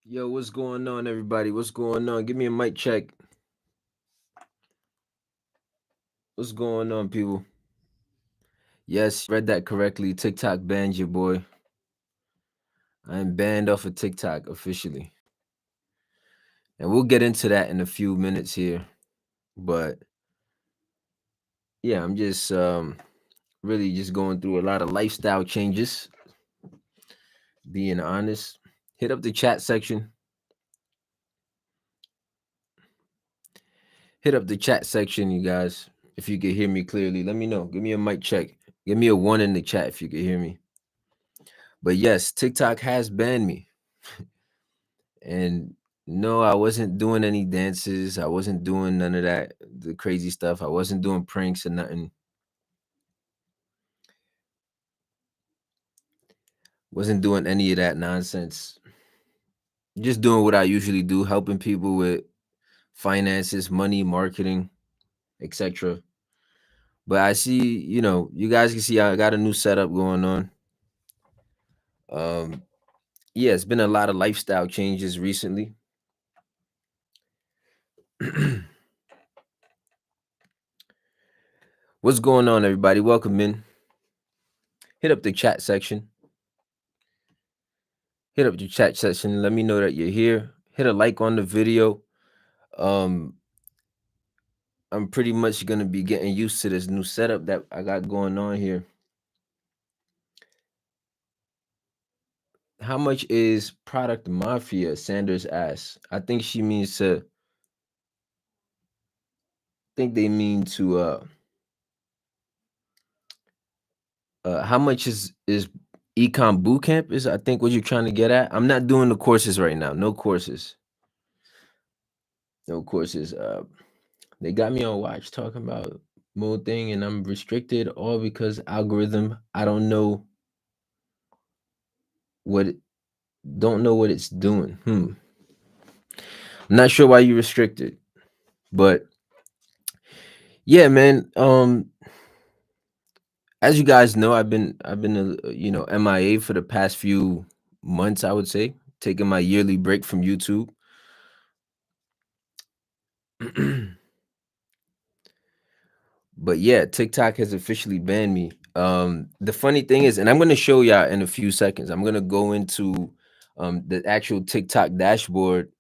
Yo, what's going on, everybody? What's going on? Give me a mic check. What's going on, people? Yes, read that correctly. TikTok banned your boy. I am banned off of TikTok officially. And we'll get into that in a few minutes here. But yeah, I'm just really just going through a lot of lifestyle changes, being honest. Hit up the chat section. Hit up the chat section, you guys. If you can hear me clearly, let me know. Give me a mic check. Give me a one in the chat if you can hear me. But yes, TikTok has banned me. And no, I wasn't doing any dances. I wasn't doing none of that, the crazy stuff. I wasn't doing pranks or nothing. Wasn't doing any of that nonsense. Just doing what I usually do, helping people with finances, money, marketing, etc. But I see, you guys can see I got a new setup going on. Um, yeah, it's been a lot of lifestyle changes recently. What's going on, everybody? Welcome in. Hit up the chat section. Hit up the chat section. Let me know that you're here. Hit a like on the video. Um, I'm pretty much gonna be getting used to this new setup that I got going on here. How much is product Mafia? Sanders asks. I think she means to. Think they mean to. How much is econ bootcamp? Is I think what you're trying to get at. I'm not doing the courses right now. No courses. No courses. They got me on watch talking about mode thing, and I'm restricted all because algorithm. I don't know what. Don't know what it's doing. I'm not sure why you restricted, but yeah, man. As you guys know, I've been MIA for the past few months. I would say taking my yearly break from YouTube. But yeah, TikTok has officially banned me. The funny thing is, and I'm gonna show y'all in a few seconds. I'm gonna go into the actual TikTok dashboard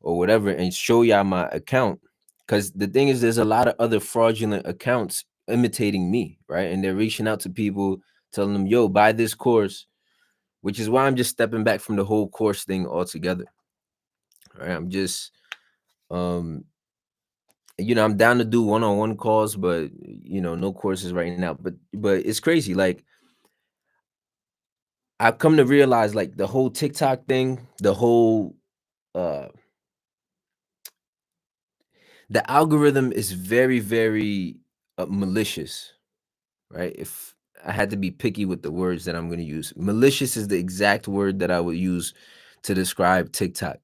or whatever and show y'all my account. Because the thing is, there's a lot of other fraudulent accounts imitating me, right? And they're reaching out to people, telling them, "Yo, buy this course," which is why I'm just stepping back from the whole course thing altogether. Right? I'm just I'm down to do one-on-one calls, but no courses right now. But it's crazy. Like I've come to realize, like the whole TikTok thing, uh the algorithm is very, very malicious, right? If I had to be picky with the words that I'm going to use, malicious is the exact word that I would use to describe TikTok.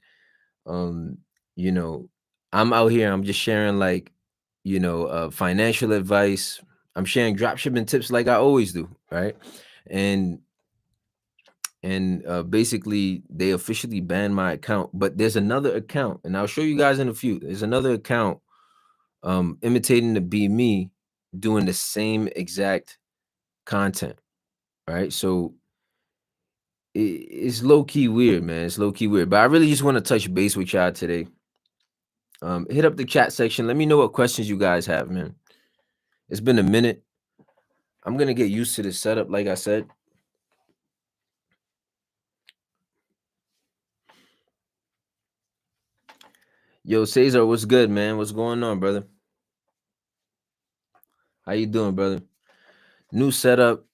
Um, you know, I'm out here, I'm just sharing like, financial advice. I'm sharing dropshipping tips like I always do, right? And basically they officially banned my account, but there's another account, and I'll show you guys in a few. There's another account imitating to be me doing the same exact content, right? So it's low key weird, man. It's low key weird. But I really just want to touch base with y'all today. Hit up the chat section. Let me know what questions you guys have, man. It's been a minute. I'm gonna get used to the setup, like I said. Yo, Cesar, what's good, man? What's going on, brother? How you doing, brother? New setup.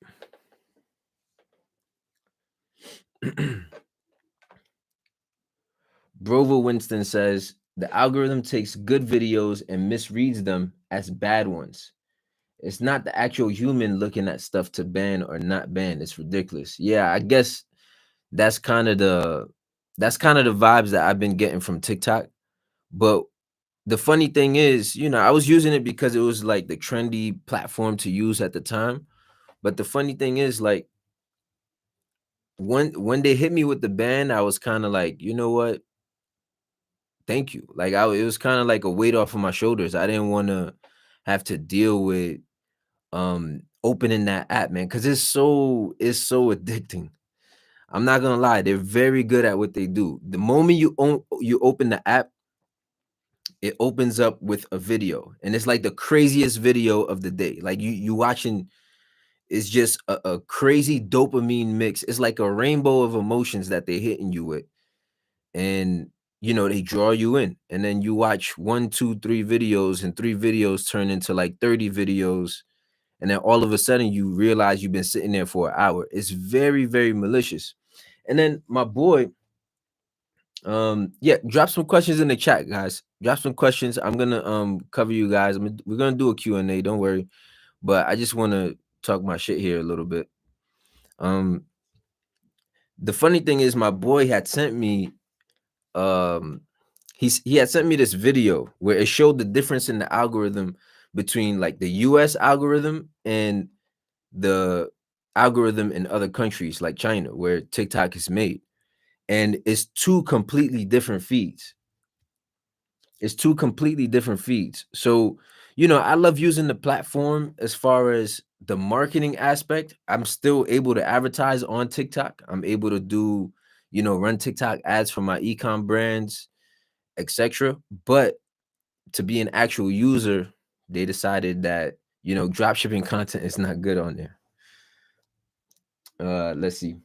Brover Winston says the algorithm takes good videos and misreads them as bad ones. It's not the actual human looking at stuff to ban or not ban. It's ridiculous. Yeah, I guess that's kind of the vibes that I've been getting from TikTok. But the funny thing is, I was using it because it was like the trendy platform to use at the time. But the funny thing is, like when they hit me with the ban, I was kind of like, you know what? thank you. Like it was kind of like a weight off of my shoulders. I didn't want to have to deal with opening that app, man, because it's so addicting. I'm not gonna lie, they're very good at what they do. The moment you open the app, it opens up with a video, and it's like the craziest video of the day. Like you watching, it's just a crazy dopamine mix. It's like a rainbow of emotions that they're hitting you with, and they draw you in, and then you watch one, two, three videos, and three videos turn into like 30 videos, and then all of a sudden you realize you've been sitting there for an hour. It's very, very malicious. And then my boy, yeah, drop some questions in the chat, guys. Drop some questions. I'm gonna cover you guys. We're gonna do a Q&A, don't worry. But I just want to talk my shit here a little bit. Um, the funny thing is, my boy had sent me um he had sent me this video where it showed the difference in the algorithm between like the US algorithm and the algorithm in other countries like China, where TikTok is made. And it's two completely different feeds. It's two completely different feeds. So, I love using the platform as far as the marketing aspect. I'm still able to advertise on TikTok. I'm able to do, run TikTok ads for my ecom brands, etc. But to be an actual user, they decided that, dropshipping content is not good on there. Let's see.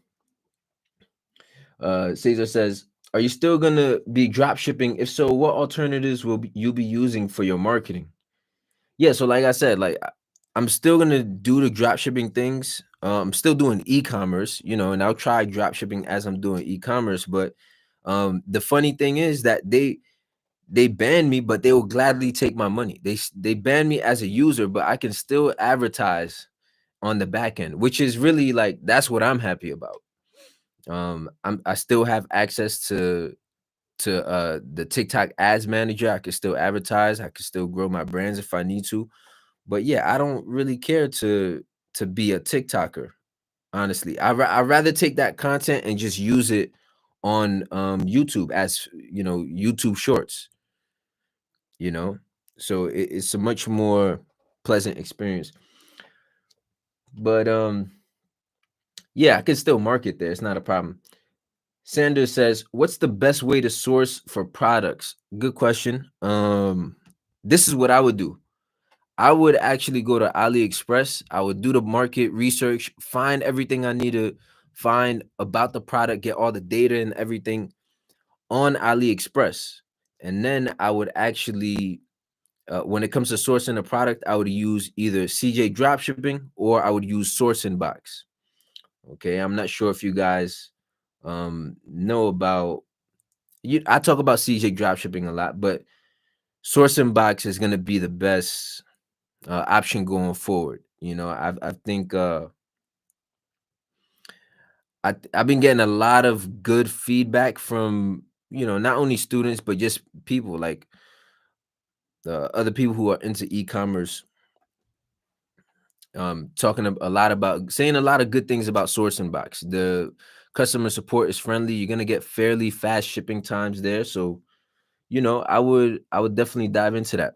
Caesar says, are you still gonna be drop shipping? If so, what alternatives will you be using for your marketing? Yeah, so like I said, like I'm still gonna do the drop shipping things. I'm still doing e-commerce, and I'll try drop shipping as I'm doing e-commerce. But the funny thing is that they banned me, but they will gladly take my money. They banned me as a user, but I can still advertise on the back end, which is really like that's what I'm happy about. I still have access to the TikTok ads manager. I can still advertise. I can still grow my brands if I need to. But yeah, I don't really care to be a TikToker. Honestly, I'd rather take that content and just use it on YouTube as YouTube Shorts. You know, so it's a much more pleasant experience. But yeah, I can still market there. It's not a problem. Sanders says, "What's the best way to source for products?" Good question. This is what I would do. I would actually go to AliExpress. I would do the market research, find everything I need to find about the product, get all the data and everything on AliExpress. And then I would actually, when it comes to sourcing a product, I would use either CJ Dropshipping or I would use Sourcing Box. Okay, I'm not sure if you guys know about you. I talk about CJ Dropshipping a lot, but Sourcing Box is going to be the best option going forward. I think I've been getting a lot of good feedback from not only students but just people like other people who are into e-commerce, talking a lot about saying a lot of good things about Sourcing Box. The customer support is friendly. You're gonna get fairly fast shipping times there, so I would definitely dive into that.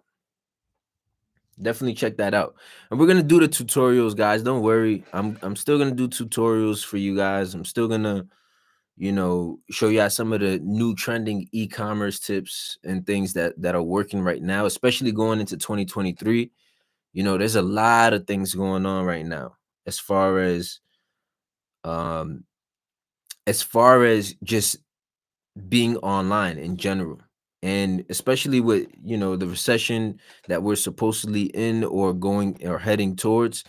Definitely check that out. And we're gonna do the tutorials, guys. Don't worry. I'm still gonna do tutorials for you guys. I'm still gonna, show you some of the new trending e-commerce tips and things that are working right now, especially going into 2023. There's a lot of things going on right now as far as um just being online in general. And especially with, the recession that we're supposedly in or going or heading towards,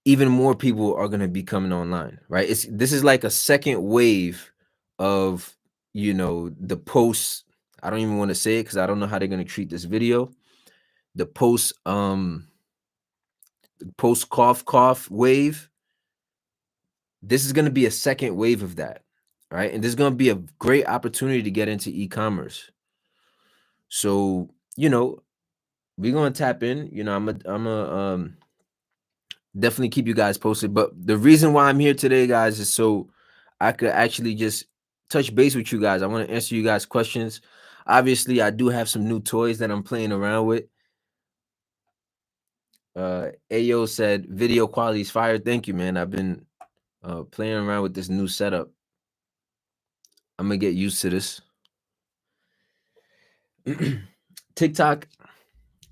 even more people are going to be coming online, right? This is like a second wave of, the post. I don't even want to say it because I don't know how they're going to treat this video. The post cough wave. This is going to be a second wave of that, right? And this is going to be a great opportunity to get into e-commerce. So, we're going to tap in. I'm a definitely keep you guys posted. But the reason why I'm here today, guys, is so I could actually just touch base with you guys. I want to answer you guys' questions. Obviously, I do have some new toys that I'm playing around with. Ayo said video quality is fire. Thank you, man. I've been playing around with this new setup. I'm gonna get used to this. TikTok,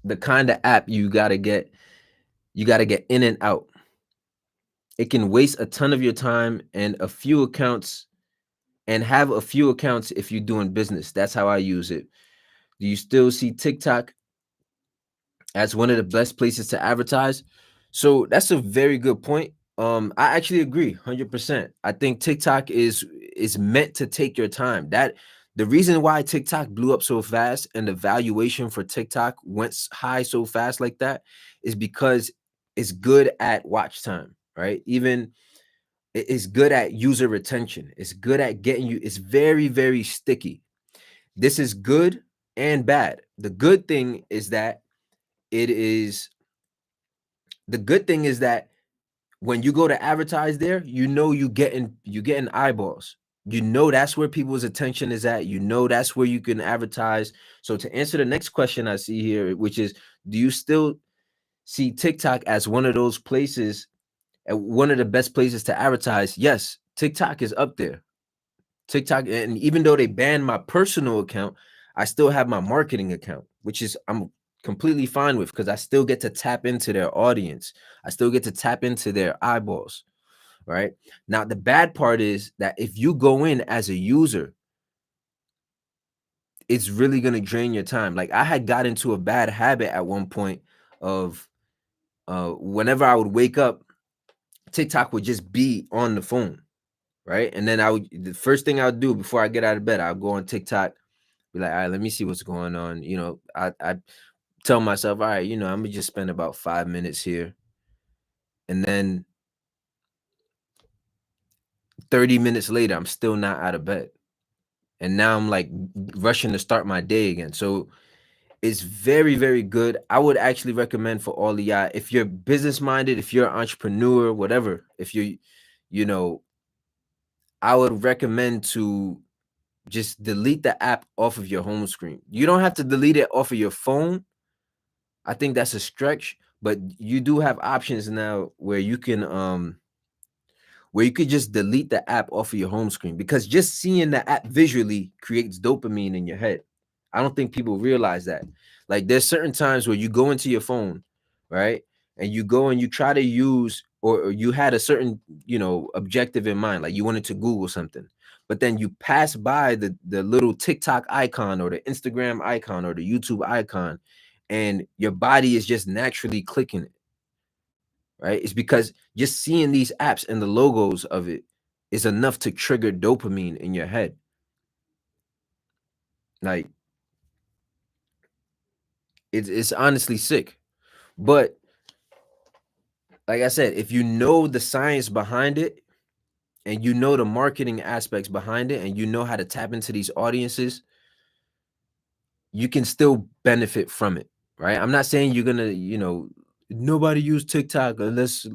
the kind of app you gotta get in and out. It can waste a ton of your time and have a few accounts if you're doing business. That's how I use it. Do you still see TikTok as one of the best places to advertise? So that's a very good point. I actually agree 100%. I think TikTok is meant to take your time. That the reason why TikTok blew up so fast and the valuation for TikTok went high so fast like that is because it's good at watch time, right? Even it's good at user retention. It's good at getting you. It's very, very sticky. This is good and bad. It is the good thing is that when you go to advertise there, you getting eyeballs. You know that's where people's attention is at. You know that's where you can advertise. So to answer the next question I see here, which is, do you still see TikTok as one of those places, one of the best places to advertise? Yes, TikTok is up there. TikTok, and even though they banned my personal account, I still have my marketing account, which is I'm completely fine with because I still get to tap into their audience. I still get to tap into their eyeballs, right? Now, the bad part is that if you go in as a user, it's really going to drain your time. Like I had got into a bad habit at one point of whenever I would wake up, TikTok would just be on the phone, right? And then the first thing I would do before I get out of bed, I'll go on TikTok, be like, all right, let me see what's going on. I tell myself, all right, I'm gonna just spend about 5 minutes here. And then 30 minutes later, I'm still not out of bed. And now I'm like rushing to start my day again. So it's very, very good. I would actually recommend for all of y'all, if you're business minded, if you're an entrepreneur, whatever, if you know, I would recommend to just delete the app off of your home screen. You don't have to delete it off of your phone. I think that's a stretch, but you do have options now where you could just delete the app off of your home screen, because just seeing the app visually creates dopamine in your head. I don't think people realize that. Like there's certain times where you go into your phone, right? And you go and you try to use, or you had a certain, objective in mind, like you wanted to Google something, but then you pass by the little TikTok icon or the Instagram icon or the YouTube icon, and your body is just naturally clicking it, right? It's because just seeing these apps and the logos of it is enough to trigger dopamine in your head. Like it's honestly sick. But like I said, if you know the science behind it and you know the marketing aspects behind it and you know how to tap into these audiences, you can still benefit from it, right? I'm not saying you're gonna, nobody use TikTok unless,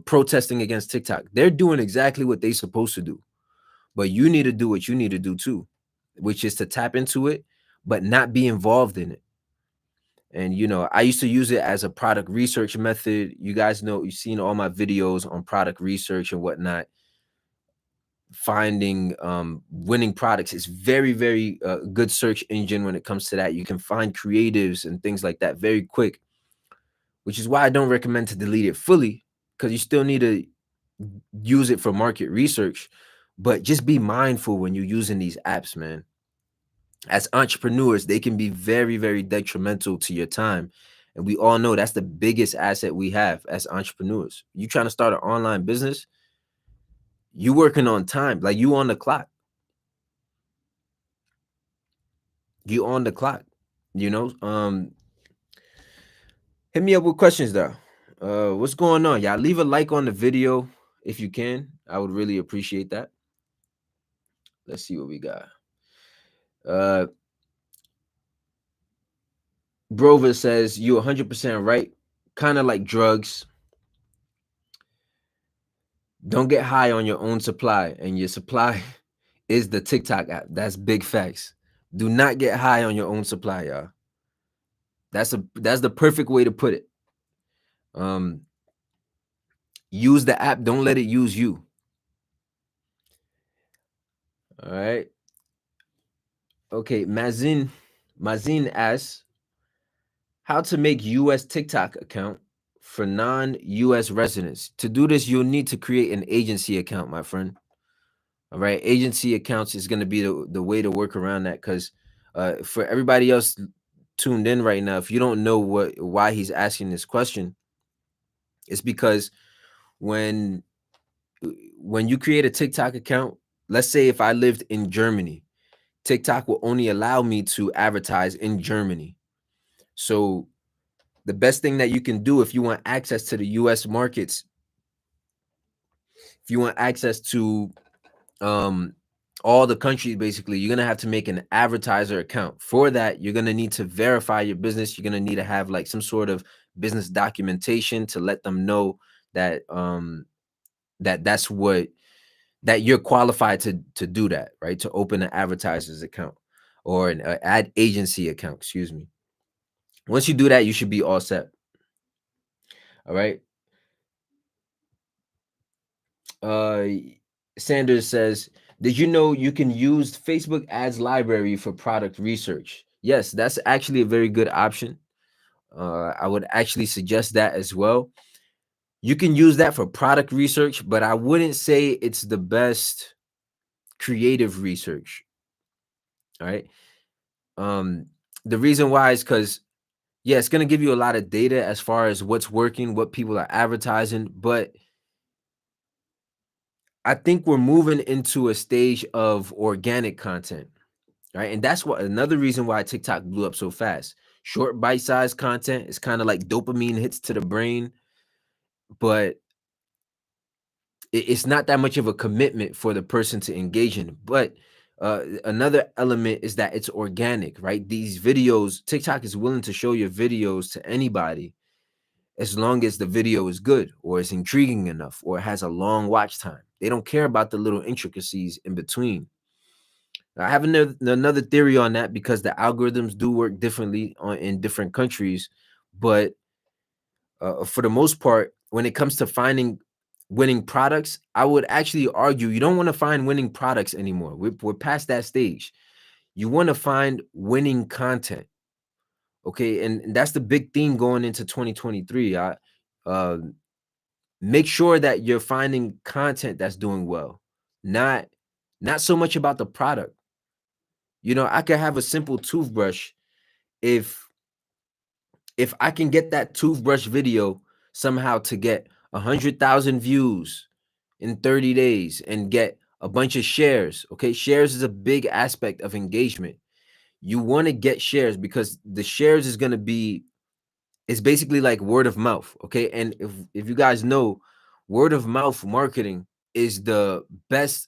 protesting against TikTok. They're doing exactly what they're supposed to do. But you need to do what you need to do too, which is to tap into it, but not be involved in it. And I used to use it as a product research method. You guys know, you've seen all my videos on product research and whatnot. Finding winning products is very, very good search engine when it comes to that. You can find creatives and things like that very quick, which is why I don't recommend to delete it fully, because you still need to use it for market research. But just be mindful when you're using these apps, man. As entrepreneurs, they can be very, very detrimental to your time. And we all know that's the biggest asset we have as entrepreneurs. You trying to start an online business, you working on time, like you on the clock. You on the clock, you know. Hit me up with questions though. What's going on? Y'all leave a like on the video if you can. I would really appreciate that. Let's see what we got. Uh Brover says you 100% right. Kind of like drugs. Don't get high on your own supply, and your supply is the TikTok app. That's big facts. Do not get high on your own supply, y'all. That's the perfect way to put it. Use the app. Don't let it use you. All right. Okay. Mazin asks how to make US TikTok account for non-US residents. To do this, you'll need to create an agency account, my friend. All right. Agency accounts is going to be the way to work around that, because for everybody else tuned in right now, if you don't know why he's asking this question, it's because when when you create a TikTok account, let's say if I lived in Germany, TikTok will only allow me to advertise in Germany. So the best thing that you can do if you want access to the US markets, if you want access to um all the countries, basically, you're gonna have to make an advertiser account. For that, you're gonna need to verify your business. You're gonna need to have like some sort of business documentation to let them know that that's what that you're qualified to do that, right? To open an advertiser's account or an ad agency account, excuse me. Once you do that, you should be all set. All right. Uh Sanders says, did you know you can use Facebook ads library for product research? Yes, that's actually a very good option. I would actually suggest that as well. You can use that for product research, but I wouldn't say it's the best creative research. All right. The reason why is because, yeah, it's going to give you a lot of data as far as what's working, what people are advertising, but I think we're moving into a stage of organic content, right? And that's what another reason why TikTok blew up so fast. Short bite-sized content is kind of like dopamine hits to the brain, but it's not that much of a commitment for the person to engage in. But another element is that it's organic, right? These videos, TikTok is willing to show your videos to anybody as long as the video is good or is intriguing enough or has a long watch time. They don't care about the little intricacies in between. I have another theory on that, because the algorithms do work differently in different countries. But for the most part, when it comes to finding winning products, I would actually argue you don't want to find winning products anymore. We're past that stage. You want to find winning content. Okay. And that's the big theme going into 2023. Uh, Make sure that you're finding content that's doing well, not so much about the product. I could have a simple toothbrush. If if I can get that toothbrush video somehow to get 100,000 views in 30 days and get a bunch of shares. Okay, shares is a big aspect of engagement. You want to get shares because the shares is going to be, it's basically like word of mouth. Okay, and if you guys know, word of mouth marketing is the best,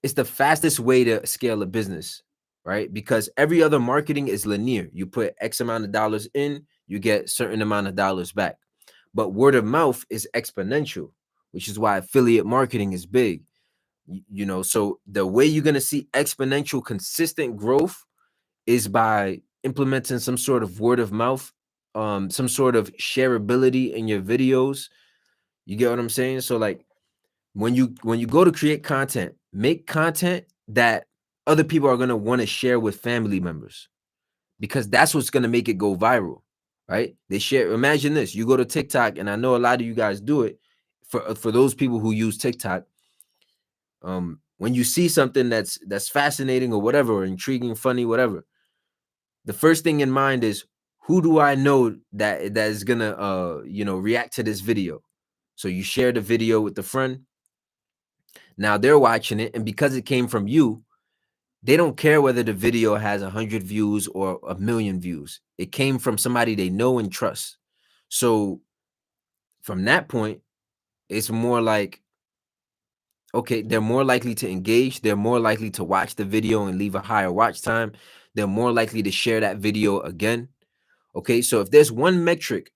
it's the fastest way to scale a business, right? Because every other marketing is linear. You put X amount of dollars in, you get certain amount of dollars back. But word of mouth is exponential, which is why affiliate marketing is big. So the way you're going to see exponential consistent growth is by implementing some sort of word of mouth, some sort of shareability in your videos. You get what I'm saying? So like, when you go to create content, make content that other people are going to want to share with family members, because that's what's going to make it go viral, right? They share. Imagine this: you go to TikTok, and I know a lot of you guys do it. For those people who use TikTok, when you see something that's fascinating or whatever, or intriguing, funny, whatever, the first thing in mind is, who do I know that is gonna react to this video? So you share the video with the friend. Now they're watching it, and because it came from you, they don't care whether the video has 100 views or a million views. It came from somebody they know and trust. So from that point, it's more like, okay, they're more likely to engage. They're more likely to watch the video and leave a higher watch time. They're more likely to share that video again. Okay, so if there's one metric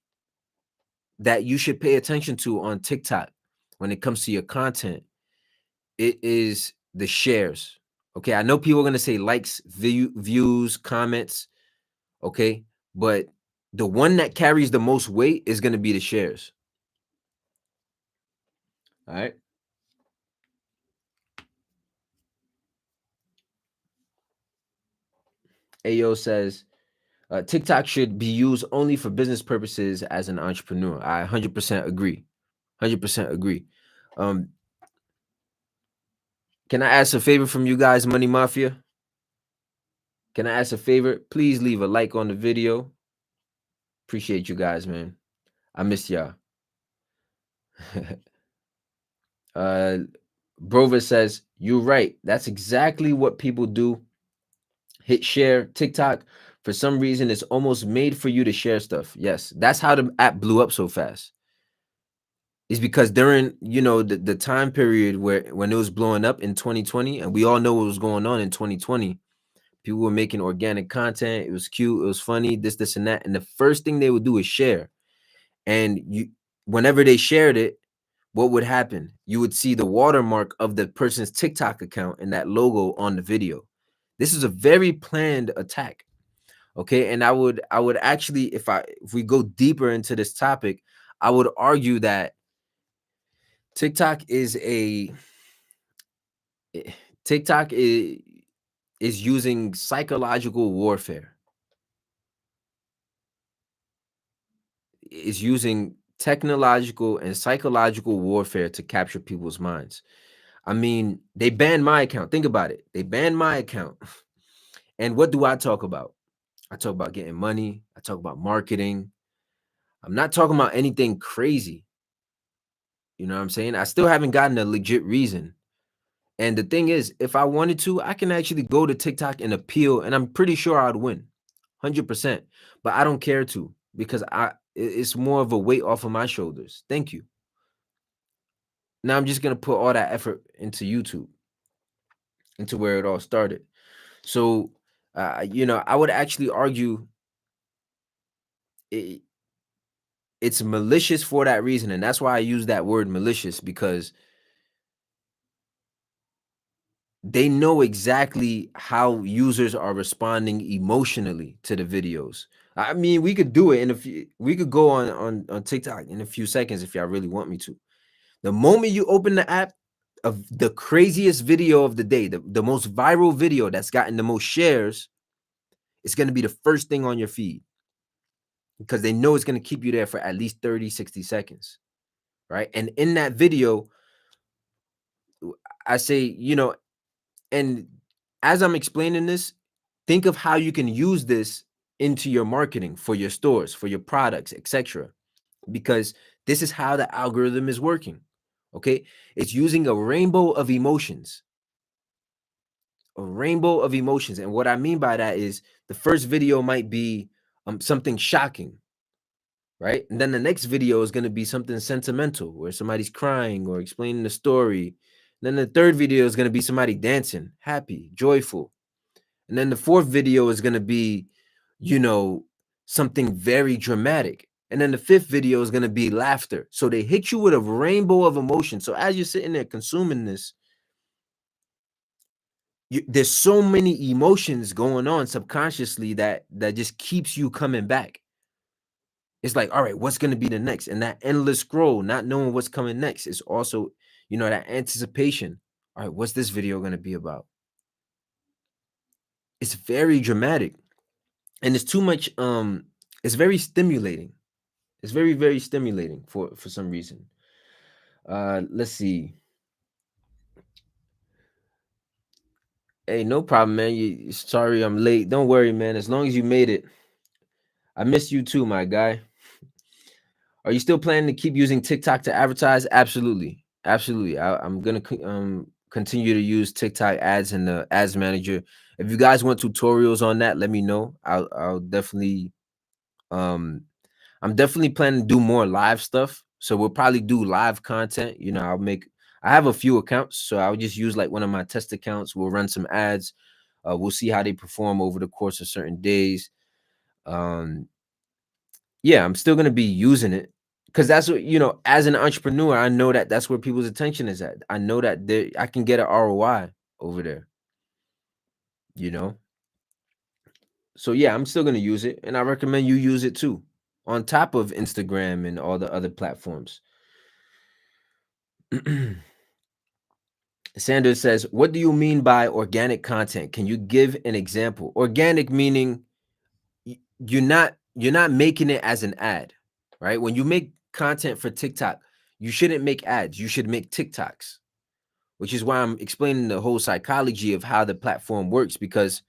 that you should pay attention to on TikTok, when it comes to your content, it is the shares. Okay, I know people are gonna say likes, views, comments. Okay, but the one that carries the most weight is gonna be the shares. All right. Ayo says TikTok should be used only for business purposes as an entrepreneur. I 100% agree. 100% agree. Um, can I ask a favor from you guys, Money Mafia? Can I ask a favor? Please leave a like on the video. Appreciate you guys, man. I miss y'all. uh Brover says, you're right. That's exactly what people do. Hit share. TikTok, for some reason, it's almost made for you to share stuff. Yes, that's how the app blew up so fast. Is because during, the time period when it was blowing up in 2020, and we all know what was going on in 2020. People were making organic content. It was cute. It was funny. This, and that. And the first thing they would do is share. And whenever they shared it, what would happen? You would see the watermark of the person's TikTok account and that logo on the video. This is a very planned attack. Okay. And I would actually, if we go deeper into this topic, I would argue that TikTok is a TikTok is using psychological warfare. Is using technological and psychological warfare to capture people's minds. I mean, they banned my account. Think about it. They banned my account. And what do I talk about? I talk about getting money. I talk about marketing. I'm not talking about anything crazy. You know what I'm saying? I still haven't gotten a legit reason. And the thing is, if I wanted to, I can actually go to TikTok and appeal, and I'm pretty sure I'd win 100%. But I don't care to, because it's more of a weight off of my shoulders. Thank you. Now I'm just gonna put all that effort into YouTube, into where it all started. So, I would actually argue it, it's malicious for that reason, and that's why I use that word malicious, because they know exactly how users are responding emotionally to the videos. I mean, we could do it in a few. We could go on TikTok in a few seconds if y'all really want me to. The moment you open the app, of the craziest video of the day, the most viral video that's gotten the most shares, it's going to be the first thing on your feed, because they know it's going to keep you there for at least 30, 60 seconds. Right. And in that video, I say, and as I'm explaining this, think of how you can use this into your marketing for your stores, for your products, etc. Because this is how the algorithm is working. Okay. It's using a rainbow of emotions. A rainbow of emotions. And what I mean by that is, the first video might be something shocking, right? And then the next video is going to be something sentimental, where somebody's crying or explaining the story. And then the third video is going to be somebody dancing, happy, joyful. And then the fourth video is going to be, something very dramatic. And then the fifth video is going to be laughter. So they hit you with a rainbow of emotion. So as you're sitting there consuming this, there's so many emotions going on subconsciously that just keeps you coming back. It's like, all right, what's going to be the next? And that endless scroll, not knowing what's coming next, is also, that anticipation. All right, what's this video going to be about? It's very dramatic, and it's too much. It's very stimulating. It's very, very stimulating for some reason. Let's see. Hey, no problem, man. Sorry I'm late. Don't worry, man. As long as you made it. I missed you too, my guy. Are you still planning to keep using TikTok to advertise? Absolutely. Absolutely. I'm going to continue to use TikTok ads in the ads manager. If you guys want tutorials on that, let me know. I'll definitely I'm definitely planning to do more live stuff. So we'll probably do live content. I have a few accounts, so I'll just use like one of my test accounts. We'll run some ads. We'll see how they perform over the course of certain days. Yeah, I'm still going to be using it. because that's what, as an entrepreneur, I know that that's where people's attention is at. I know that I can get an ROI over there, you know. So yeah, I'm still gonna use it, and I recommend you use it too, on top of Instagram and all the other platforms. Sanders says, "What do you mean by organic content? Can you give an example?" Organic meaning you're not making it as an ad, right? When you make content for TikTok, you shouldn't make ads. You should make TikToks, which is why I'm explaining the whole psychology of how the platform works. Because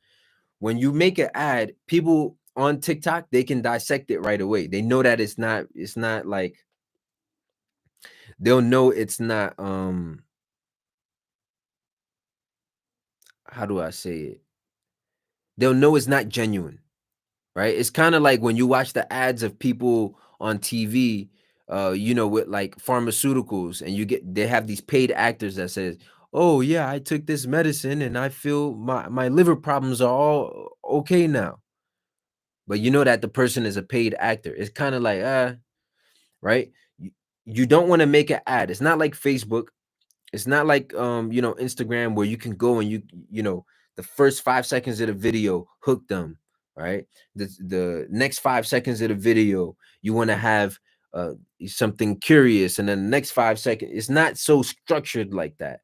when you make an ad, people on TikTok, they can dissect it right away. They know that it's not like, they'll know it's not, how do I say it? They'll know it's not genuine, right? It's kind of like when you watch the ads of people on TV, with like pharmaceuticals, and they have these paid actors that says, "Oh yeah, I took this medicine and I feel my liver problems are all okay now." But you know that the person is a paid actor. It's kind of like, right? You, you don't want to make an ad. It's not like Facebook. It's not like Instagram, where you can go and the first 5 seconds of the video hook them, right? The next 5 seconds of the video, you want to have something curious, and then the next 5 seconds. It's not so structured like that.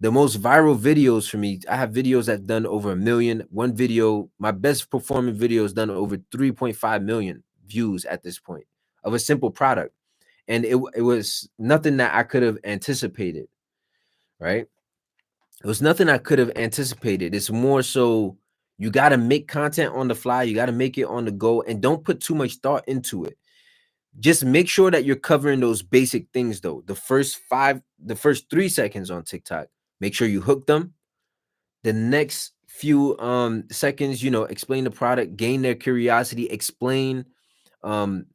The most viral videos for me, I have videos that done over 1 million. One video, my best performing video, is done over 3.5 million views at this point, of a simple product. And it was nothing that I could have anticipated, right? It was nothing I could have anticipated. It's more so, you got to make content on the fly, you got to make it on the go, and don't put too much thought into it. Just make sure that you're covering those basic things though. The first 3 seconds on TikTok, make sure you hook them. The next few seconds, explain the product, gain their curiosity, explain um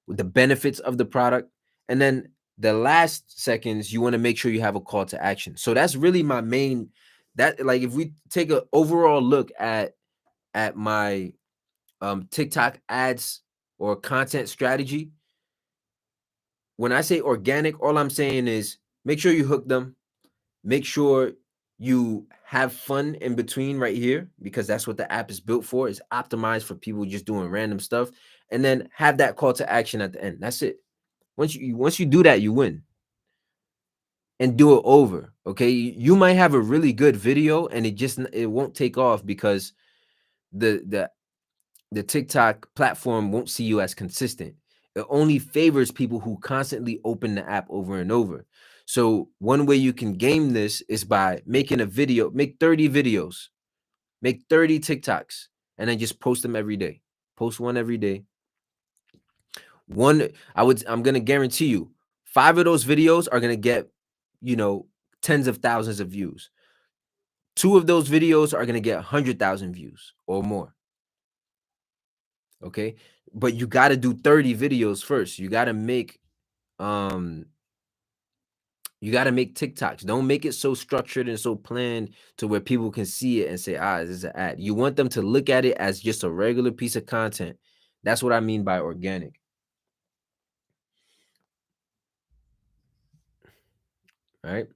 the benefits of the product. And then the last seconds, you want to make sure you have a call to action. So that's really my main, that, like, if we take an overall look at my TikTok ads or content strategy, when I say organic, all I'm saying is make sure you hook them, make sure you have fun in between right here, because that's what the app is built for. It's optimized for people just doing random stuff, and then have that call to action at the end. That's it. Once you do that, you win. And do it over. Okay, you might have a really good video, and it won't take off because the the TikTok platform won't see you as consistent. It only favors people who constantly open the app over and over. So one way you can game this is by making a video, make 30 videos, make 30 TikToks, and then just post them every day. Post one every day. I'm gonna guarantee you 5 of those videos are gonna get, you know, tens of thousands of views. 2 of those videos are gonna get 100,000 views or more. Okay, but you got to do 30 videos first. Um you got to make TikToks. Don't make it so structured and so planned to where people can see it and say, this is an ad. You want them to look at it as just a regular piece of content. That's what I mean by organic. Right?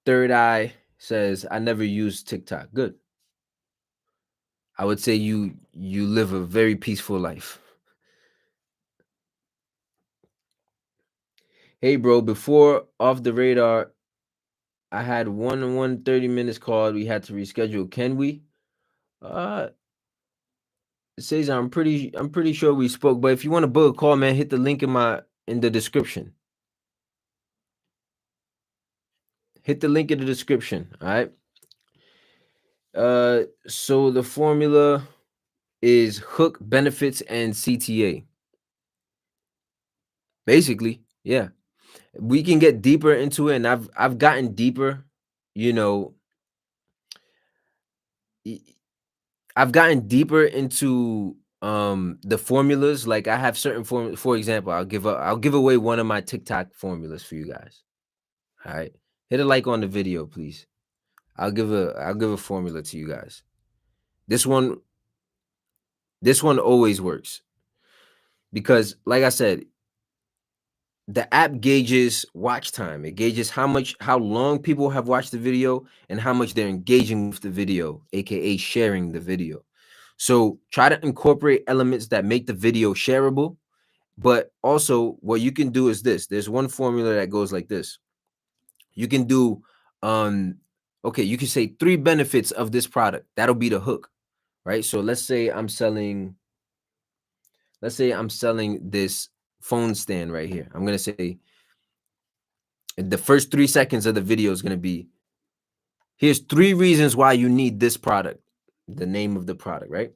Third Eye says, I never use TikTok. Good. I would say you live a very peaceful life. Hey bro, before Off the Radar, I had 30 minutes called. We had to reschedule. Can we? Uh It says I'm pretty sure we spoke, but if you want to book a call, man, hit the link in the description. Hit the link in the description. All right. So the formula is hook, benefits, and CTA. Basically, yeah. We can get deeper into it, and I've gotten deeper, you know. y- I've gotten deeper into the formulas. Like, I have certain formulas. For example, I'll give away one of my TikTok formulas for you guys. All right. Hit a like on the video, please. I'll give a formula to you guys. This one this one always works, because like I said, the app gauges watch time. It gauges how long people have watched the video and how much they're engaging with the video, aka sharing the video. So try to incorporate elements that make the video shareable. But also, what you can do is this. There's one formula that goes like this. You can do, okay, you can say 3 benefits of this product. That'll be the hook, right? So let's say I'm selling this phone stand right here. I'm gonna say the first 3 seconds of the video is gonna be, here's 3 reasons why you need this product, the name of the product, right?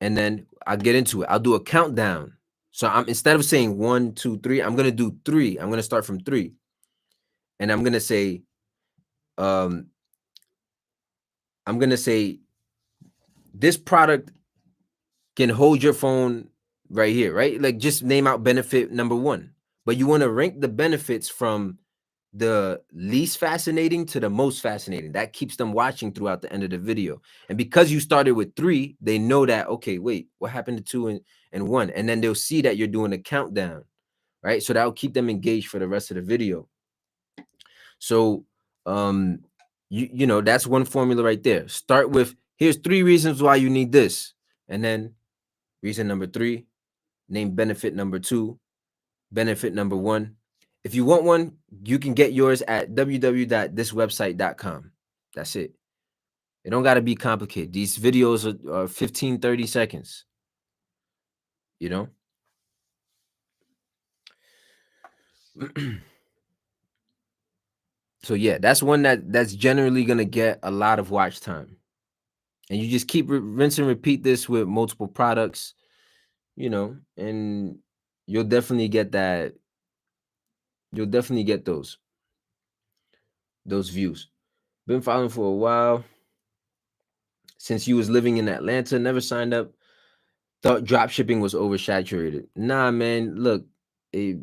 And then I'll get into it. I'll do a countdown. So I'm, instead of saying 1, 2, 3, I'm gonna do 3. I'm gonna start from 3, and um, I'm gonna say this product can hold your phone right here, right? Like just name out benefit number 1, but you want to rank the benefits from the least fascinating to the most fascinating. That keeps them watching throughout the end of the video. And because you started with 3, they know that, okay, wait, what happened to 2 and 1? And then they'll see that you're doing a countdown, right? So that'll keep them engaged for the rest of the video. So you know, that's one formula right there. Start with, here's 3 reasons why you need this, and then reason number 3, name benefit number 2, benefit number 1. If you want one, you can get yours at www.thiswebsite.com. That's it. It don't got to be complicated. These videos are 15, 30 seconds, you know? So yeah, that's one that's generally going to get a lot of watch time. And you just keep rinse and repeat this with multiple products, you know, and you'll definitely get that. You'll definitely get those views. Been following for a while. Since you was living in Atlanta, never signed up. Thought drop shipping was oversaturated. Nah, man. Look, it,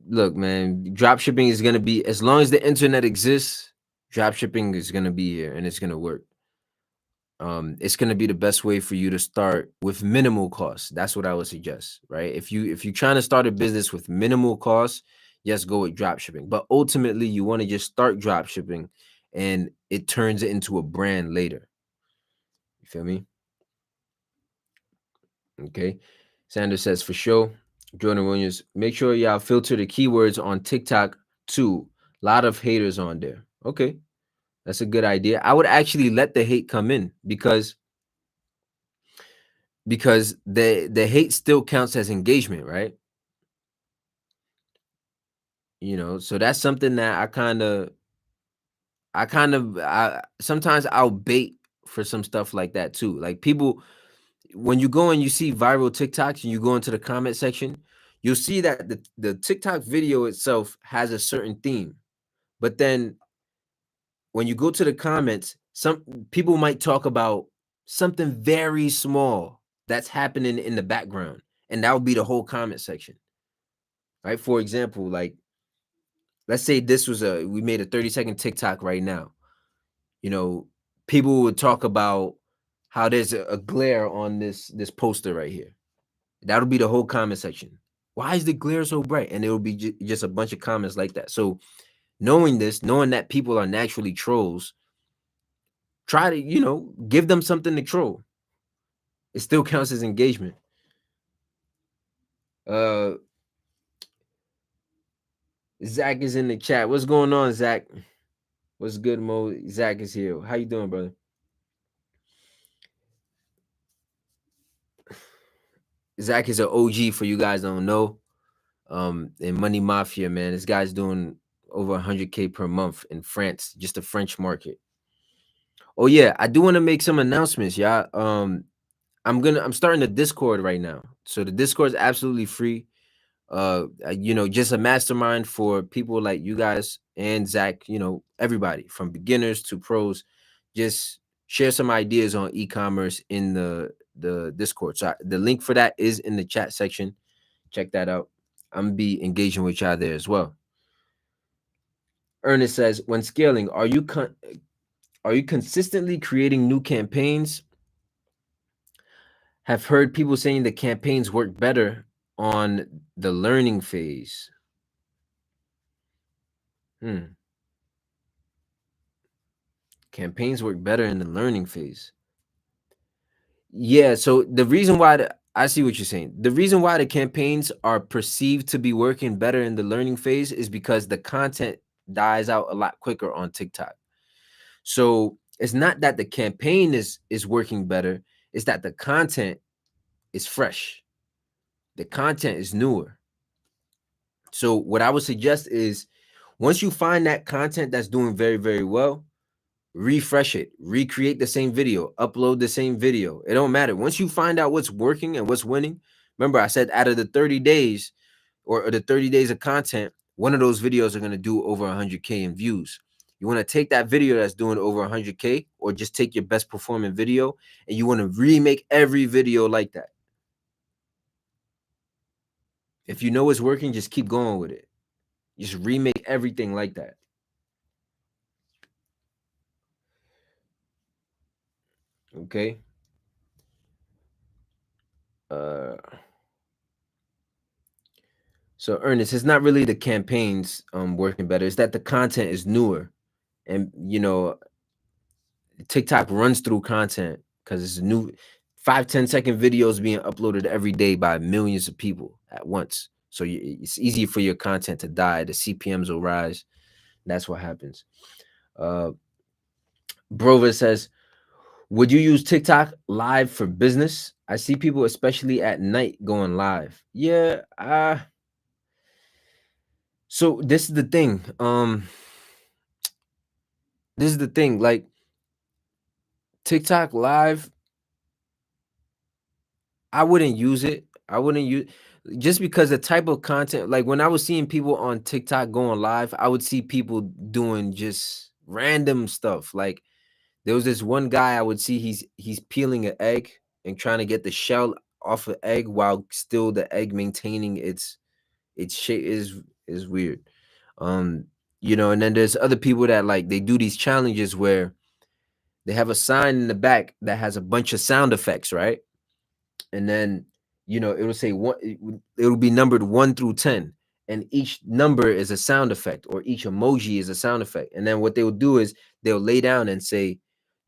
look, man. Drop shipping is gonna be, as long as the internet exists. Drop shipping is gonna be here and it's gonna work. It's gonna be the best way for you to start with minimal costs. That's what I would suggest, right? If you're trying to start a business with minimal costs, yes, go with drop shipping. But ultimately, you want to just start drop shipping, and it turns it into a brand later. You feel me? Okay. Sanders says, for sure. Jordan Williams, make sure y'all filter the keywords on TikTok too. A lot of haters on there. Okay. That's a good idea. I would actually let the hate come in because the hate still counts as engagement, right? You know, so that's something that I sometimes I'll bait for some stuff like that too. Like people, when you go and you see viral TikToks and you go into the comment section, you'll see that the TikTok video itself has a certain theme. But then when you go to the comments, some people might talk about something very small that's happening in the background, and that would be the whole comment section. Right? For example, like let's say this was we made a 30-second TikTok right now. You know, people would talk about how there's a glare on this poster right here. That'll be the whole comment section. Why is the glare so bright? And it will be just a bunch of comments like that. So knowing this, knowing that people are naturally trolls, try to, you know, give them something to troll. It still counts as engagement. Uh Zach is in the chat. What's going on, Zach? What's good, Mo? Zach is here. How you doing, brother? Zach is an OG for you guys don't know. In Money Mafia, man. This guy's doing over 100K per month in France, just the French market. Oh yeah, I do want to make some announcements, y'all. I'm starting the Discord right now. So the Discord is absolutely free. You know, just a mastermind for people like you guys and Zach, you know, everybody from beginners to pros. Just share some ideas on e-commerce in the Discord. So the link for that is in the chat section. Check that out. I'm gonna be engaging with y'all there as well. Ernest says, when scaling, are you consistently creating new campaigns? Have heard people saying the campaigns work better on the learning phase. Hmm. Campaigns work better in the learning phase. Yeah, so the reason why I see what you're saying. The reason why the campaigns are perceived to be working better in the learning phase is because the content dies out a lot quicker on TikTok. So it's not that the campaign is working better, it's that the content is fresh. The content is newer. So what I would suggest is once you find that content that's doing very, very well, refresh it, recreate the same video, upload the same video. It don't matter. Once you find out what's working and what's winning, remember I said out of the 30 days or the 30 days of content, one of those videos are going to do over 100K in views. You want to take that video that's doing over 100K or just take your best performing video and you want to remake every video like that. If you know it's working, just keep going with it. Just remake everything like that. Okay. Uh so Ernest, it's not really the campaigns working better. It's that the content is newer. And TikTok runs through content because it's new 5-10 second videos being uploaded every day by millions of people at once. So it's easy for your content to die. The CPMs will rise. That's what happens. Uh Brover says, would you use TikTok live for business? I see people, especially at night, going live. Yeah. So this is the thing. This is the thing. Like TikTok live, I wouldn't use it. I wouldn't use just because the type of content. Like when I was seeing people on TikTok going live, I would see people doing just random stuff. Like there was this one guy I would see. He's peeling an egg and trying to get the shell off an egg while still the egg maintaining its shape is weird. Um, and then there's other people that like they do these challenges where they have a sign in the back that has a bunch of sound effects, right? And then it'll say one, it'll be numbered 1 through 10, and each number is a sound effect, or each emoji is a sound effect. And then what they will do is they'll lay down and say,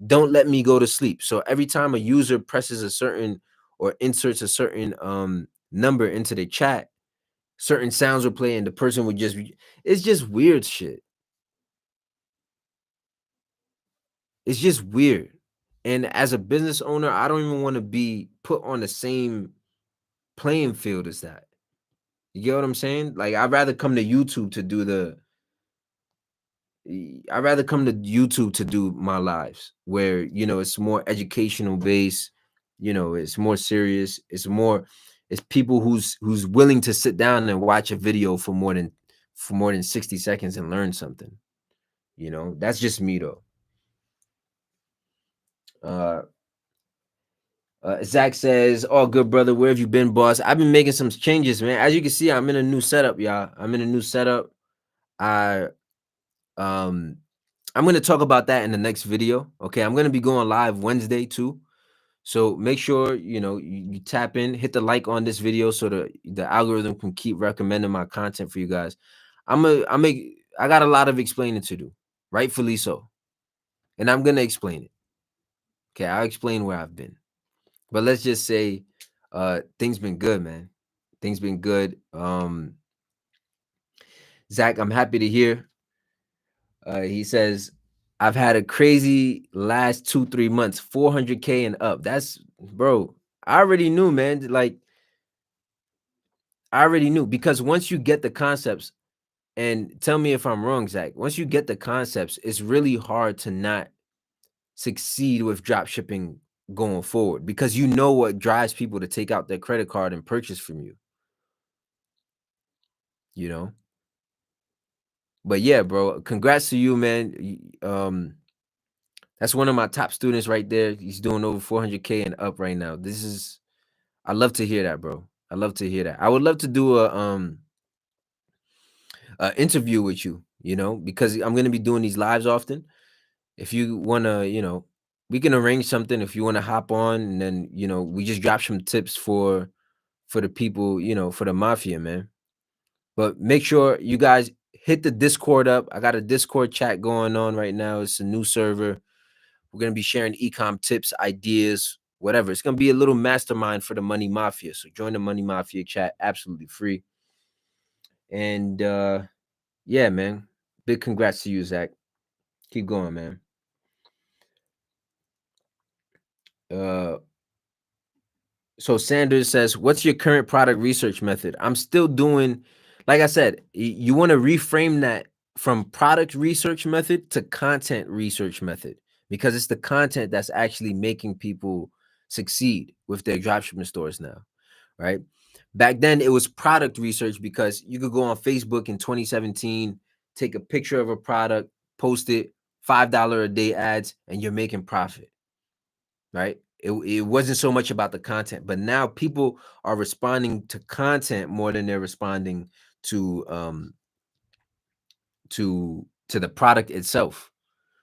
"Don't let me go to sleep." So every time a user presses a certain or inserts a certain number into the chat, certain sounds will play and the person would just it's just weird shit. It's just weird. And as a business owner, I don't even want to be put on the same playing field as that. You get what I'm saying? Like I'd rather come to YouTube to do I'd rather come to YouTube to do my lives where it's more educational based, it's more serious, it's people who's willing to sit down and watch a video for more than 60 seconds and learn something. That's just me though. Uh Zach says, "Oh, good brother. Where have you been, boss? I've been making some changes, man. As you can see, I'm in a new setup, y'all. I'm in a new setup. I um I'm gonna talk about that in the next video. Okay, I'm gonna be going live Wednesday too. So make sure you tap in, hit the like on this video so the algorithm can keep recommending my content for you guys. I got a lot of explaining to do, rightfully so, and I'm gonna explain it. Okay, I'll explain where I've been. But let's just say things been good, man. Things been good. Zach, I'm happy to hear. He says, I've had a crazy last 2-3 months, 400K and up. That's bro. I already knew, man. Like I already knew because once you get the concepts, and tell me if I'm wrong, Zach. Once you get the concepts, it's really hard to not succeed with drop shipping going forward because you know what drives people to take out their credit card and purchase from you. You know. But yeah, bro, congrats to you, man. That's one of my top students right there. He's doing over 400K and up right now. I love to hear that, bro. I love to hear that. I would love to do a interview with you, because I'm gonna be doing these lives often. If you wanna, we can arrange something if you wanna hop on and then, we just drop some tips for for the people, for the mafia, man. But make sure you guys hit the Discord up. I got a Discord chat going on right now. It's a new server. We're gonna be sharing ecom tips, ideas, whatever. It's gonna be a little mastermind for the Money Mafia. So join the Money Mafia chat, absolutely free. And yeah, man. Big congrats to you, Zach. Keep going, man. Uh so Sanders says, what's your current product research method? I'm still doing, like I said, you want to reframe that from product research method to content research method, because it's the content that's actually making people succeed with their dropshipping stores now, right? Back then it was product research because you could go on Facebook in 2017, take a picture of a product, post it, $5 a day ads, and you're making profit, right? It wasn't so much about the content, but now people are responding to content more than they're responding to to the product itself.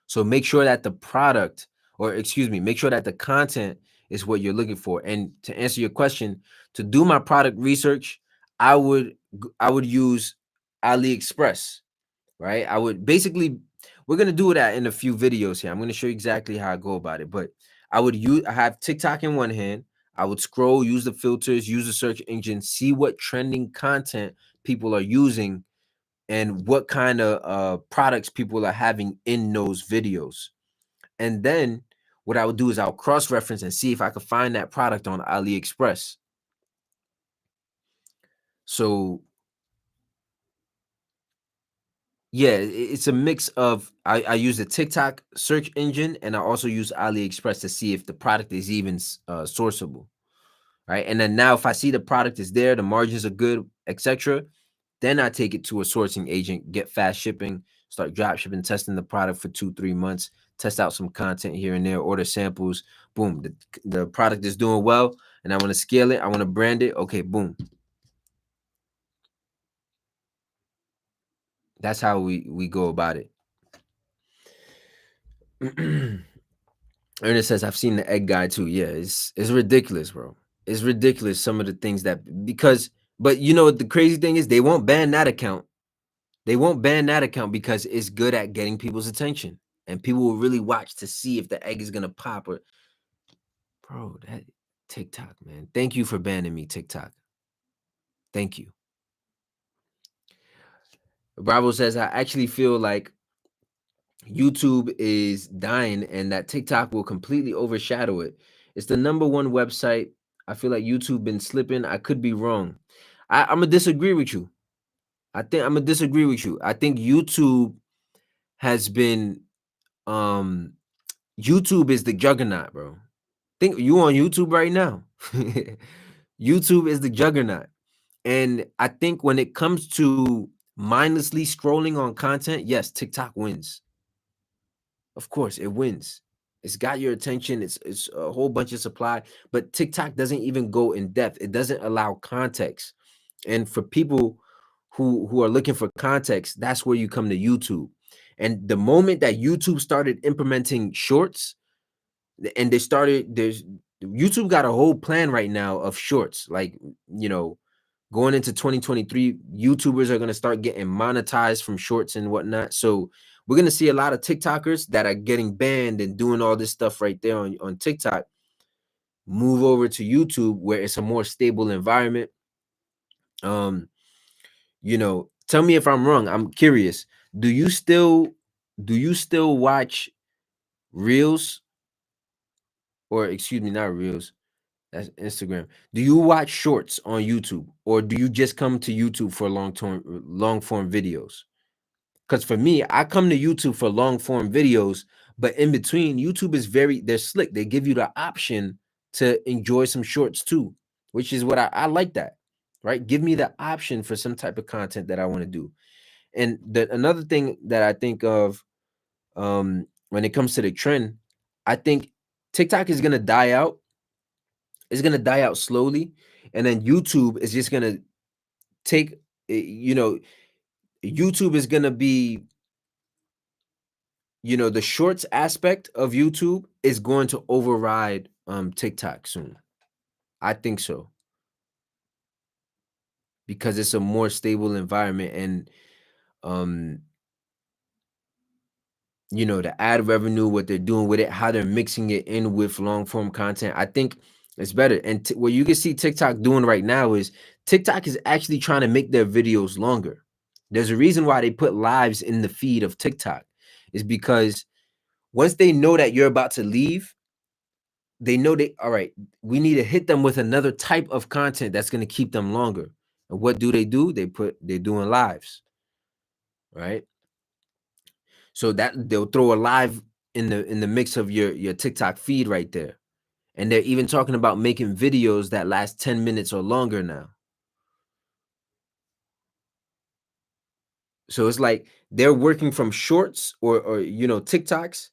So make sure that the product, or excuse me, make sure that the content is what you're looking for. And to answer your question, to do my product research, I would use AliExpress, right? I would basically, we're gonna do that in a few videos here. I'm gonna show you exactly how I go about it. But I have TikTok in one hand. I would scroll, use the filters, use the search engine, see what trending content people are using and what kind of products people are having in those videos. And then what I would do is I'll cross-reference and see if I could find that product on AliExpress. So yeah, it's a mix of I use the TikTok search engine and I also use AliExpress to see if the product is even sourceable, right? And then now if I see the product is there, the margins are good, etc., then I take it to a sourcing agent, get fast shipping, start drop shipping, testing the product for 2-3 months, test out some content here and there, order samples. Boom, the product is doing well, and I want to scale it. I want to brand it. Okay, boom. That's how we go about it. Ernest says, I've seen the egg guy too. Yeah, it's ridiculous, bro. It's ridiculous some of the things that, because, but you know what the crazy thing is, they won't ban that account. They won't ban that account because it's good at getting people's attention. And people will really watch to see if the egg is gonna pop. Or bro, that TikTok, man. Thank you for banning me, TikTok. Thank you. Bravo says, I actually feel like YouTube is dying and that TikTok will completely overshadow it. It's the number one website. I feel like YouTube been slipping. I could be wrong. I'm gonna disagree with you. I'm gonna disagree with you. I think YouTube has been YouTube is the juggernaut, bro. Think you on YouTube right now. YouTube is the juggernaut. And I think when it comes to mindlessly scrolling on content, yes, TikTok wins. Of course, it wins. It's got your attention. It's a whole bunch of supply, but TikTok doesn't even go in depth. It doesn't allow context. And for people who are looking for context, that's where you come to YouTube. And the moment that YouTube started implementing shorts, and there's YouTube got a whole plan right now of shorts. Like, going into 2023, YouTubers are going to start getting monetized from shorts and whatnot. So we're going to see a lot of TikTokers that are getting banned and doing all this stuff right there on TikTok move over to YouTube, where it's a more stable environment. um Tell me if I'm wrong. I'm curious. Do you still watch reels, or excuse me, not reels, that's Instagram? Do you watch shorts on YouTube, or do you just come to YouTube for long form videos? Because for me, I come to YouTube for long form videos, but in between, YouTube is they're slick. They give you the option to enjoy some shorts too, which is what I like that, right? Give me the option for some type of content that I want to do. And another thing that I think of, when it comes to the trend, I think TikTok is gonna die out. It's gonna die out slowly, and then YouTube is just gonna take. YouTube is gonna be, the shorts aspect of YouTube is going to override TikTok soon. I think so. because it's a more stable environment. And um the ad revenue, what they're doing with it, how they're mixing it in with long form content, I think it's better. And what you can see TikTok doing right now is TikTok is actually trying to make their videos longer. There's a reason why they put lives in the feed of TikTok, is because once they know that you're about to leave, they know all right, we need to hit them with another type of content that's going to keep them longer. And what do? They're doing lives, right? So that they'll throw a live in the mix of your TikTok feed right there. And they're even talking about making videos that last 10 minutes or longer now. So it's like they're working from shorts or TikToks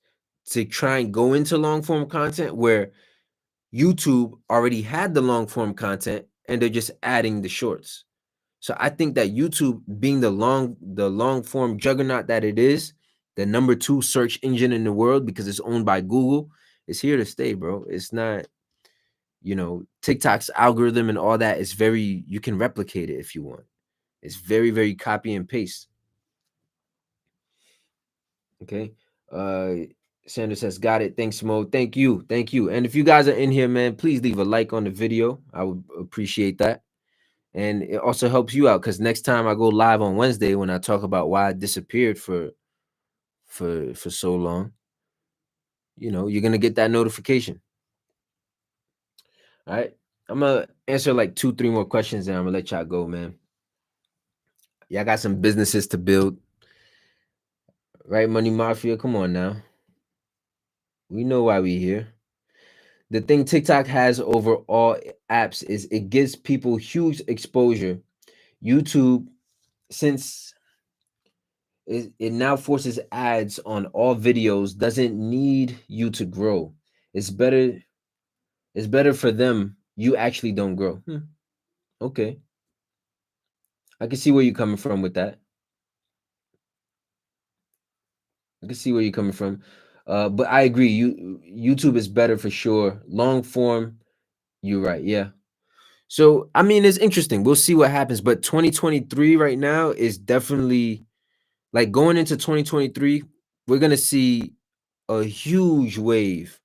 to try and go into long form content, where YouTube already had the long form content and they're just adding the shorts. So I think that YouTube, being the long form juggernaut that it is, the number 2 search engine in the world because it's owned by Google, is here to stay, bro. It's not, TikTok's algorithm and all that is very, you can replicate it if you want. It's very, very copy and paste. Okay. Sanders says, got it. Thanks, Mo. Thank you. Thank you. And if you guys are in here, man, please leave a like on the video. I would appreciate that. And it also helps you out, because next time I go live on Wednesday, when I talk about why I disappeared for so long, you're gonna get that notification. All right. I'm gonna answer like 2, 3 more questions, and I'm gonna let y'all go, man. Y'all got some businesses to build, right? Money Mafia, come on now. We know why we here. The thing TikTok has over all apps is it gives people huge exposure. YouTube, since it now forces ads on all videos, doesn't need you to grow. It's better for them. You actually don't grow. Okay. I can see where you're coming from with that. I can see where you're coming from. But I agree. YouTube is better for sure. Long form, you're right. Yeah. So I mean, it's interesting. We'll see what happens. But 2023 right now is definitely, like, going into 2023, we're gonna see a huge wave.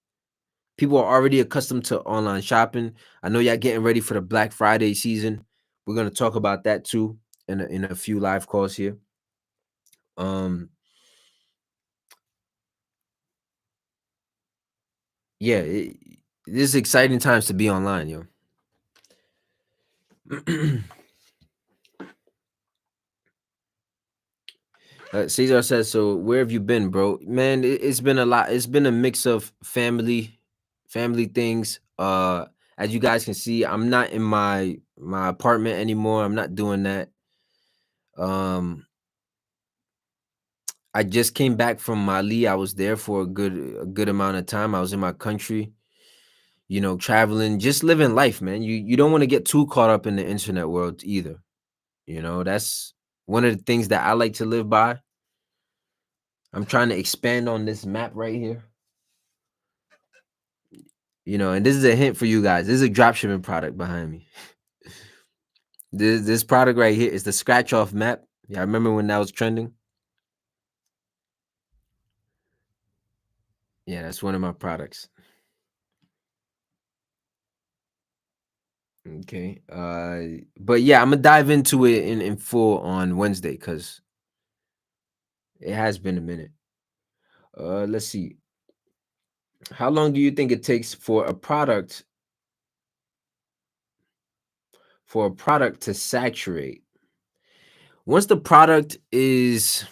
People are already accustomed to online shopping. I know y'all getting ready for the Black Friday season. We're gonna talk about that too in a few live calls here. Um, yeah, this is exciting times to be online, yo. Cesar says, so where have you been, bro? Man, it's been a lot. It's been a mix of family things. As you guys can see, I'm not in my apartment anymore. I'm not doing that. Um, I just came back from Mali. I was there for a good amount of time. I was in my country, traveling, just living life, man. You don't want to get too caught up in the internet world either. That's one of the things that I like to live by. I'm trying to expand on this map right here. And this is a hint for you guys. This is a dropshipping product behind me. This product right here is the scratch off map. Yeah, I remember when that was trending. Yeah, that's one of my products. Okay. But yeah, I'm gonna dive into it in full on Wednesday, because it has been a minute. Let's see. How long do you think it takes for a product to saturate? Once the product is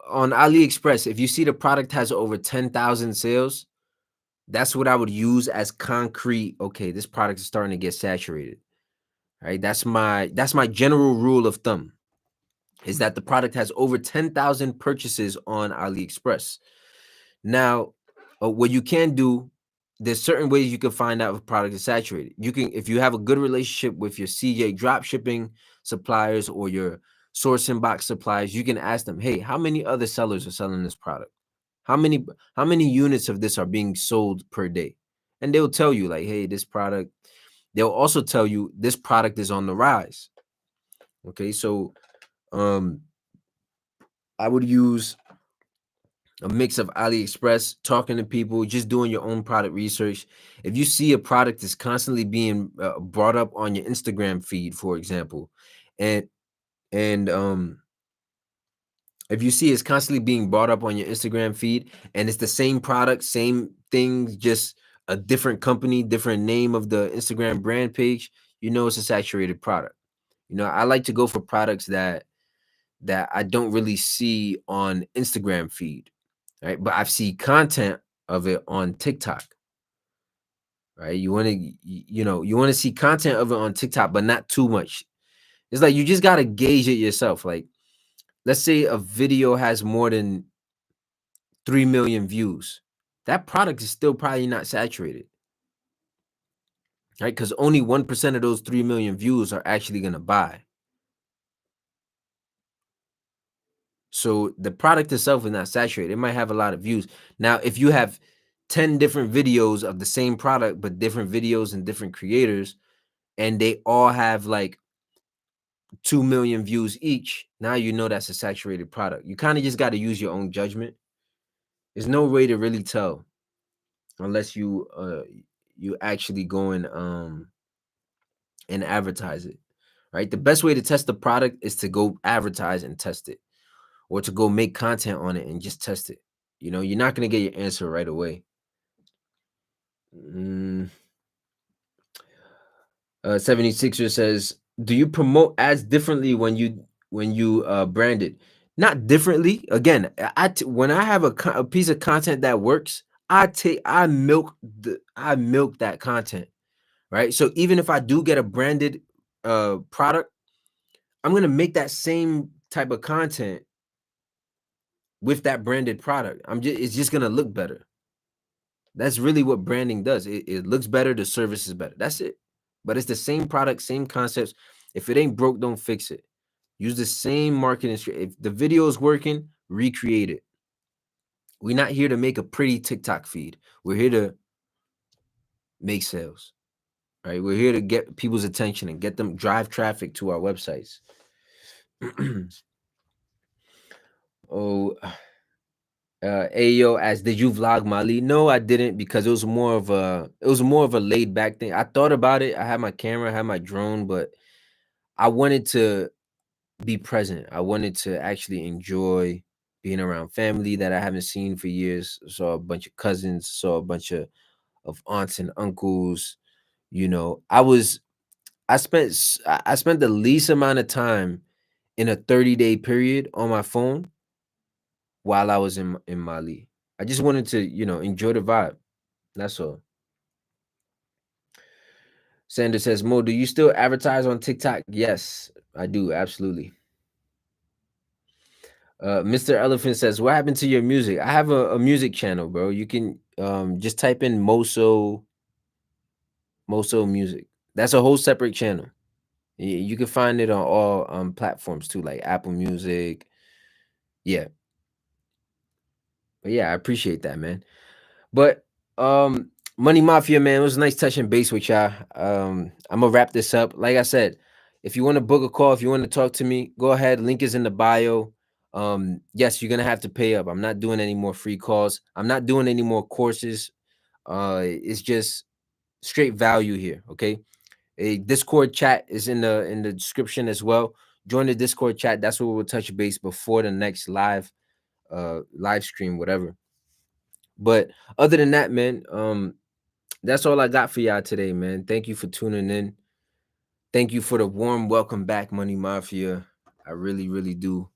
on AliExpress, if you see the product has over 10,000 sales, that's what I would use as concrete. Okay, this product is starting to get saturated. Right? That's my general rule of thumb, is that the product has over 10,000 purchases on AliExpress. Now, what you can do, there's certain ways you can find out if a product is saturated. You can, if you have a good relationship with your CJ dropshipping suppliers or your source inbox suppliers, you can ask them, hey, how many other sellers are selling this product? How many units of this are being sold per day? And they'll tell you, like, hey, this product, they'll also tell you this product is on the rise. Okay, so I would use a mix of AliExpress, talking to people, just doing your own product research. If you see a product is constantly being brought up on your Instagram feed, for example, and and if you see it's constantly being brought up on your Instagram feed and it's the same product, same thing, just a different company, different name of the Instagram brand page, you know it's a saturated product. You know, I like to go for products that I don't really see on Instagram feed, right? But I've seen content of it on TikTok, right? You want to, you know, you want to see content of it on TikTok, but not too much. It's like you just got to gauge it yourself. Like, let's say a video has more than 3 million views. That product is still probably not saturated, right? Because only 1% of those 3 million views are actually going to buy. So the product itself is not saturated. It might have a lot of views. Now, if you have 10 different videos of the same product, but different videos and different creators, and they all have like 2 million views each, now you know that's a saturated product. You kind of just got to use your own judgment. There's no way to really tell unless you actually go and advertise it, right? The best way to test the product is to go advertise and test it, or to go make content on it and just test it. You know, you're not going to get your answer right away. 76er says, do you promote ads differently when you brand it? Not differently. Again, when I have a piece of content that works, I milk that content, right? So even if I do get a branded product, I'm gonna make that same type of content with that branded product. It's just gonna look better. That's really what branding does. It looks better, the service is better. That's it. But it's the same product, same concepts. If it ain't broke, don't fix it. Use the same marketing. If the video is working, recreate it. We're not here to make a pretty TikTok feed. We're here to make sales. Right? We're here to get people's attention and get them drive traffic to our websites. oh, Ayo, as did you vlog Mali? No, I didn't, because it was more of a laid back thing. I thought about it. I had my camera, I had my drone, but I wanted to be present. I wanted to actually enjoy being around family that I haven't seen for years. Saw a bunch of cousins, saw a bunch of aunts and uncles. You know, I spent the least amount of time in a 30-day period on my phone while I was in Mali. I just wanted to, you know, enjoy the vibe. That's all. Sanders says, Mo, do you still advertise on TikTok? Yes, I do. Absolutely. Mr. Elephant says, what happened to your music? I have a music channel, bro. You can just type in Moso Music. That's a whole separate channel. You can find it on all platforms too, like Apple Music. Yeah. But yeah, I appreciate that, man. But Money Mafia, man, it was nice touching base with y'all. I'm gonna wrap this up. Like I said, if you want to book a call, if you want to talk to me, go ahead. Link is in the bio. Yes, you're gonna have to pay up. I'm not doing any more free calls. I'm not doing any more courses. It's just straight value here. Okay. A Discord chat is in the description as well. Join the Discord chat. That's where we'll touch base before the next live stream, whatever. But other than that, man, that's all I got for y'all today, man. Thank you for tuning in. Thank you for the warm welcome back, Money Mafia. I really, really do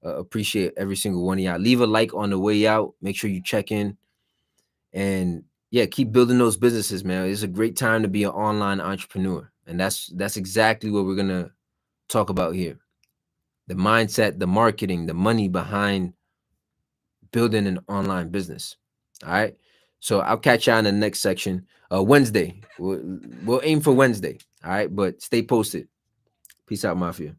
appreciate every single one of y'all. Leave a like on the way out. Make sure you check in, and yeah, keep building those businesses, man. It's a great time to be an online entrepreneur, and that's exactly what we're gonna talk about here: the mindset, the marketing, the money behind building an online business. All right. So I'll catch y'all in the next section. Wednesday. We'll aim for Wednesday. All right. But stay posted. Peace out, Mafia.